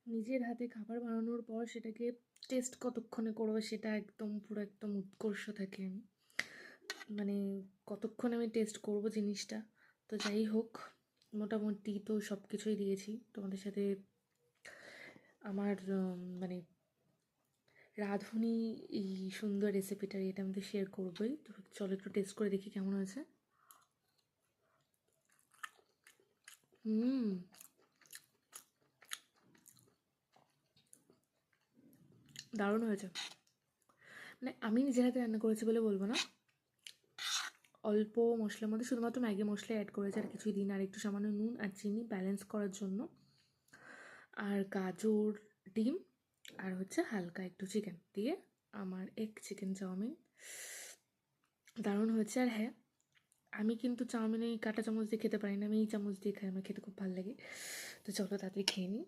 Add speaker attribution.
Speaker 1: নিজের হাতে খাবার বানানোর পর সেটাকে টেস্ট কতক্ষণে করবো সেটা একদম পুরো একদম উৎকর্ষ থাকে। মানে কতক্ষণ আমি টেস্ট করব জিনিসটা। তো যাই হোক, মোটামুটি তো সব কিছুই দিয়েছি তোমাদের সাথে। আমার মানে রাঁধুনি এই সুন্দর রেসিপিটার এটা আমি তো শেয়ার করবোই। তো চলো একটু টেস্ট করে দেখি কেমন হয়েছে। দারুণ হয়েছে। মানে আমি নিজের হাতে রান্না করেছি বলে বলবো না, অল্প মশলার মধ্যে শুধুমাত্র ম্যাগি মশলা অ্যাড করেছি, আর কিছুই দিন, আর একটু সামান্য নুন আর চিনি ব্যালেন্স করার জন্য, আর গাজর, ডিম, আর হচ্ছে হালকা একটু চিকেন দিয়ে আমার এগ চিকেন চাউমিন দারুণ হয়েছে। আর হ্যাঁ, আমি কিন্তু চাউমিন এই কাঁটা চামচ দিয়ে খেতে পারি না, আমি এই চামচ দিয়ে খাই, আমার খেতে খুব ভালো লাগে। তো চলো তাড়াতাড়ি খেয়ে নিই।